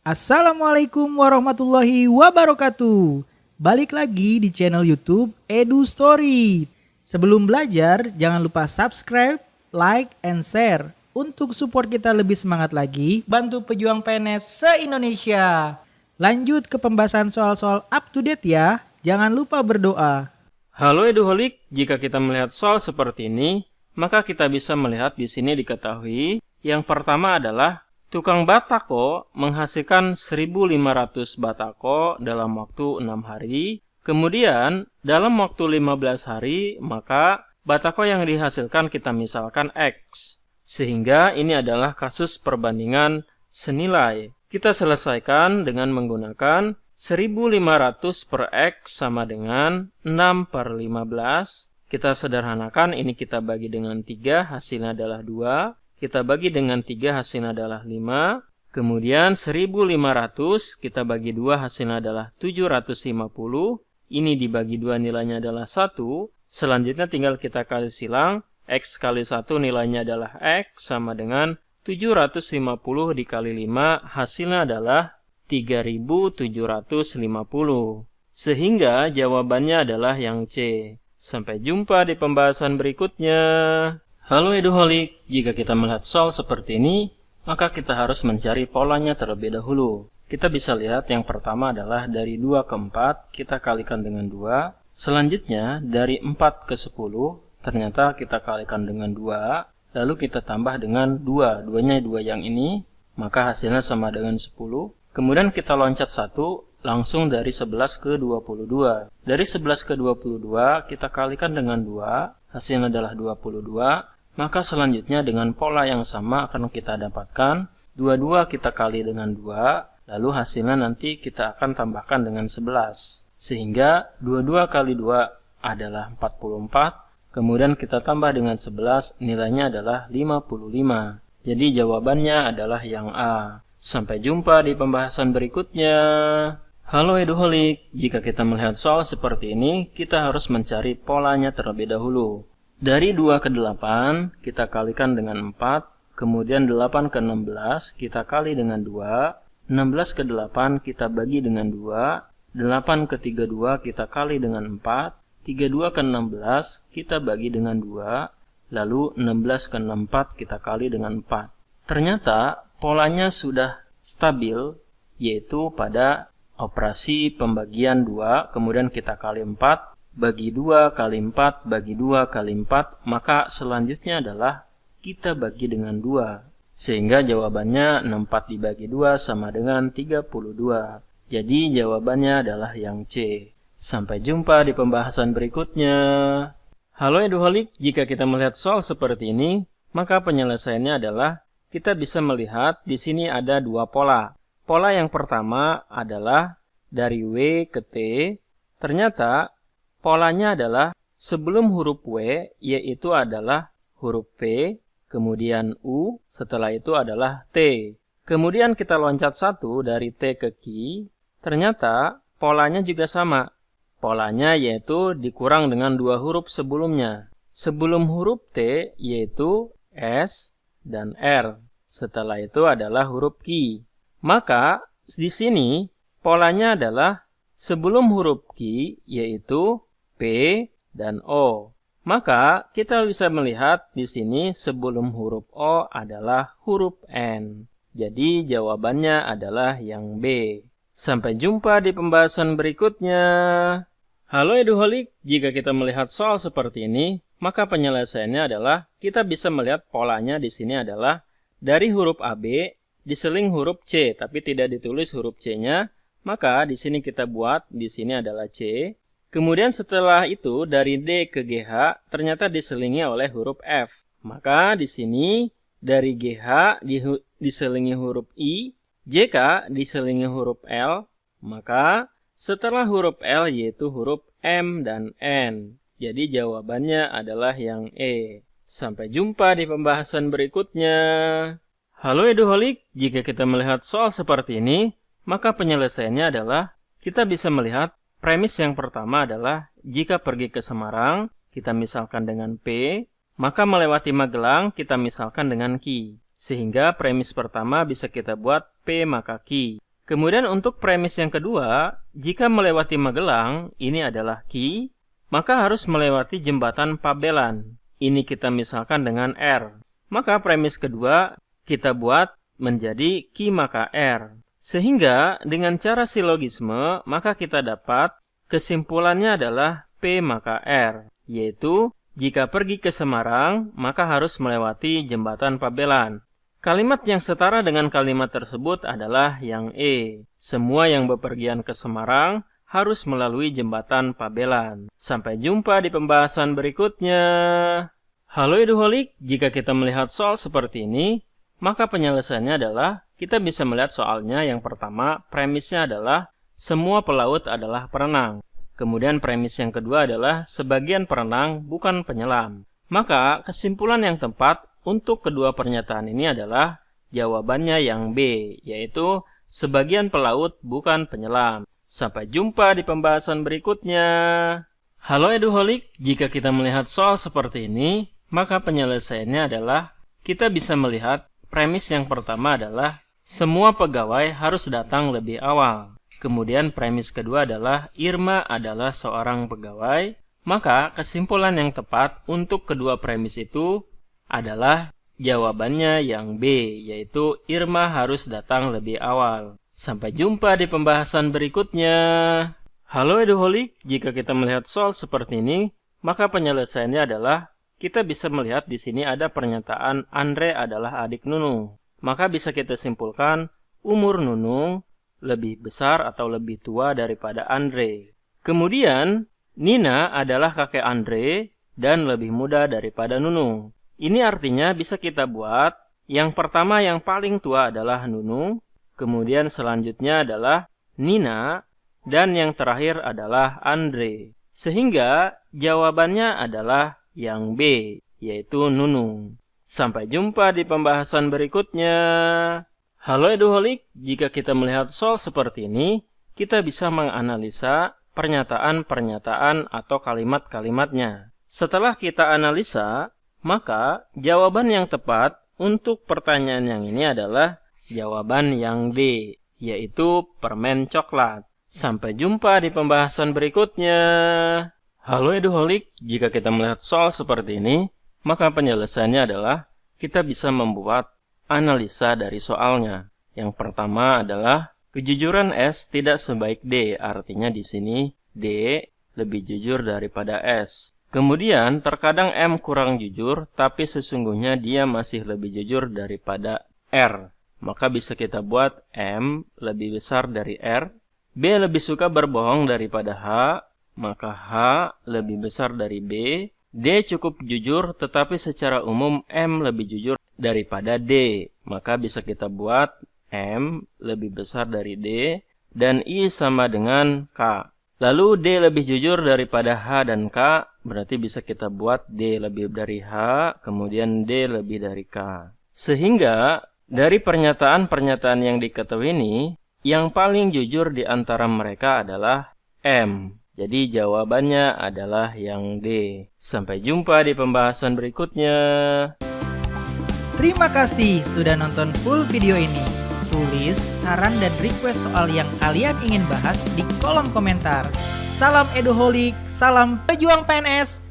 Assalamualaikum warahmatullahi wabarakatuh. Balik lagi di channel YouTube Edu Story. Sebelum belajar, jangan lupa subscribe, like, and share. Untuk support kita lebih semangat lagi, bantu pejuang PNS se-Indonesia. Lanjut ke pembahasan soal-soal up to date ya. Jangan lupa berdoa. Halo Eduholik, jika kita melihat soal seperti ini, maka kita bisa melihat di sini diketahui yang pertama adalah tukang batako menghasilkan 1.500 batako dalam waktu 6 hari. Kemudian dalam waktu 15 hari, maka batako yang dihasilkan kita misalkan X. Sehingga ini adalah kasus perbandingan senilai. Kita selesaikan dengan menggunakan 1.500 per X sama dengan 6 per 15. Kita sederhanakan, ini kita bagi dengan 3, hasilnya adalah 2. Kita bagi dengan 3, hasilnya adalah 5. Kemudian 1.500 kita bagi 2, hasilnya adalah 750. Ini dibagi 2, nilainya adalah 1. Selanjutnya tinggal kita kali silang. X kali 1 nilainya adalah X sama dengan 750 dikali 5, hasilnya adalah 3.750. Sehingga jawabannya adalah yang C. Sampai jumpa di pembahasan berikutnya. Halo Eduholik, jika kita melihat soal seperti ini, maka kita harus mencari polanya terlebih dahulu. Kita bisa lihat yang pertama adalah dari 2 ke 4, kita kalikan dengan 2. Selanjutnya dari 4 ke 10, ternyata kita kalikan dengan 2. Lalu kita tambah dengan 2, duanya 2 yang ini, maka hasilnya sama dengan 10. Kemudian kita loncat 1, langsung dari 11 ke 22. Dari 11 ke 22, kita kalikan dengan 2, hasilnya adalah 22. Maka selanjutnya dengan pola yang sama akan kita dapatkan 22 kita kali dengan 2, lalu hasilnya nanti kita akan tambahkan dengan 11. Sehingga 22 kali 2 adalah 44, kemudian kita tambah dengan 11, nilainya adalah 55. Jadi jawabannya adalah yang A. Sampai jumpa di pembahasan berikutnya. Halo Eduholik, jika kita melihat soal seperti ini, kita harus mencari polanya terlebih dahulu. Dari 2 ke 8, kita kalikan dengan 4, kemudian 8 ke 16, kita kali dengan 2, 16 ke 8, kita bagi dengan 2, 8 ke 32, kita kali dengan 4, 32 ke 16, kita bagi dengan 2, lalu 16 ke 64, kita kali dengan 4. Ternyata polanya sudah stabil, yaitu pada operasi pembagian 2, kemudian kita kali 4, bagi 2 kali 4, bagi 2 kali 4, maka selanjutnya adalah kita bagi dengan 2. Sehingga jawabannya 64 dibagi 2 sama dengan 32. Jadi jawabannya adalah yang C. Sampai jumpa di pembahasan berikutnya. Halo Eduholik, jika kita melihat soal seperti ini, maka penyelesaiannya adalah kita bisa melihat di sini ada 2 pola. Pola yang pertama adalah dari W ke T. Ternyata polanya adalah sebelum huruf W, yaitu adalah huruf P, kemudian U, setelah itu adalah T. Kemudian kita loncat 1 dari T ke Q, ternyata polanya juga sama. Polanya yaitu dikurang dengan 2 huruf sebelumnya. Sebelum huruf T yaitu S dan R. Setelah itu adalah huruf Q. Maka di sini polanya adalah sebelum huruf Q yaitu P dan O. Maka kita bisa melihat di sini sebelum huruf O adalah huruf N. Jadi jawabannya adalah yang B. Sampai jumpa di pembahasan berikutnya. Halo Eduholik, jika kita melihat soal seperti ini, maka penyelesaiannya adalah kita bisa melihat polanya di sini adalah dari huruf AB diseling huruf C, tapi tidak ditulis huruf C-nya, maka di sini kita buat di sini adalah C. Kemudian setelah itu dari D ke GH ternyata diselingi oleh huruf F. Maka di sini dari GH diselingi huruf I, JK diselingi huruf L, maka setelah huruf L yaitu huruf M dan N. Jadi jawabannya adalah yang E. Sampai jumpa di pembahasan berikutnya. Halo Eduholik, jika kita melihat soal seperti ini, maka penyelesaiannya adalah kita bisa melihat premis yang pertama adalah jika pergi ke Semarang, kita misalkan dengan P, maka melewati Magelang kita misalkan dengan Q. Sehingga premis pertama bisa kita buat P maka Q. Kemudian untuk premis yang kedua, jika melewati Magelang, ini adalah Ki, maka harus melewati jembatan Pabelan. Ini kita misalkan dengan R. Maka premis kedua kita buat menjadi Ki maka R. Sehingga dengan cara silogisme, maka kita dapat kesimpulannya adalah P maka R. Yaitu, jika pergi ke Semarang, maka harus melewati jembatan Pabelan. Kalimat yang setara dengan kalimat tersebut adalah yang E. Semua yang bepergian ke Semarang harus melalui jembatan Pabelan. Sampai jumpa di pembahasan berikutnya. Halo Eduholik, jika kita melihat soal seperti ini, maka penyelesaiannya adalah kita bisa melihat soalnya yang pertama, premisnya adalah semua pelaut adalah perenang. Kemudian premis yang kedua adalah sebagian perenang bukan penyelam. Maka kesimpulan yang tepat untuk kedua pernyataan ini adalah jawabannya yang B, yaitu sebagian pelaut bukan penyelam. Sampai jumpa di pembahasan berikutnya. Halo Eduholik, jika kita melihat soal seperti ini, maka penyelesaiannya adalah kita bisa melihat premis yang pertama adalah semua pegawai harus datang lebih awal. Kemudian premis kedua adalah Irma adalah seorang pegawai. Maka kesimpulan yang tepat untuk kedua premis itu adalah jawabannya yang B, yaitu Irma harus datang lebih awal. Sampai jumpa di pembahasan berikutnya. Halo Eduholik, jika kita melihat soal seperti ini, maka penyelesaiannya adalah kita bisa melihat di sini ada pernyataan Andre adalah adik Nunung. Maka bisa kita simpulkan umur Nunung lebih besar atau lebih tua daripada Andre. Kemudian Nina adalah kakek Andre dan lebih muda daripada Nunung. Ini artinya bisa kita buat yang pertama yang paling tua adalah Nunung, kemudian selanjutnya adalah Nina, dan yang terakhir adalah Andre. Sehingga jawabannya adalah yang B, yaitu Nunung. Sampai jumpa di pembahasan berikutnya. Halo Eduholik, jika kita melihat soal seperti ini, kita bisa menganalisa pernyataan-pernyataan atau kalimat-kalimatnya. Setelah kita analisa, maka jawaban yang tepat untuk pertanyaan yang ini adalah jawaban yang D, yaitu permen coklat. Sampai jumpa di pembahasan berikutnya. Halo Eduholik, jika kita melihat soal seperti ini, maka penyelesaiannya adalah kita bisa membuat analisa dari soalnya. Yang pertama adalah kejujuran S tidak sebaik D, artinya di sini D lebih jujur daripada S. Kemudian terkadang M kurang jujur, tapi sesungguhnya dia masih lebih jujur daripada R. Maka bisa kita buat M lebih besar dari R. B lebih suka berbohong daripada H, maka H lebih besar dari B. D cukup jujur, tetapi secara umum M lebih jujur daripada D. Maka bisa kita buat M lebih besar dari D, dan I sama dengan K. Lalu D lebih jujur daripada H dan K, berarti bisa kita buat D lebih dari H, kemudian D lebih dari K. Sehingga dari pernyataan-pernyataan yang diketahui ini, yang paling jujur di antara mereka adalah M. Jadi jawabannya adalah yang D. Sampai jumpa di pembahasan berikutnya. Terima kasih sudah nonton full video ini. Tulis saran dan request soal yang kalian ingin bahas di kolom komentar. Salam Eduholik, salam pejuang PNS.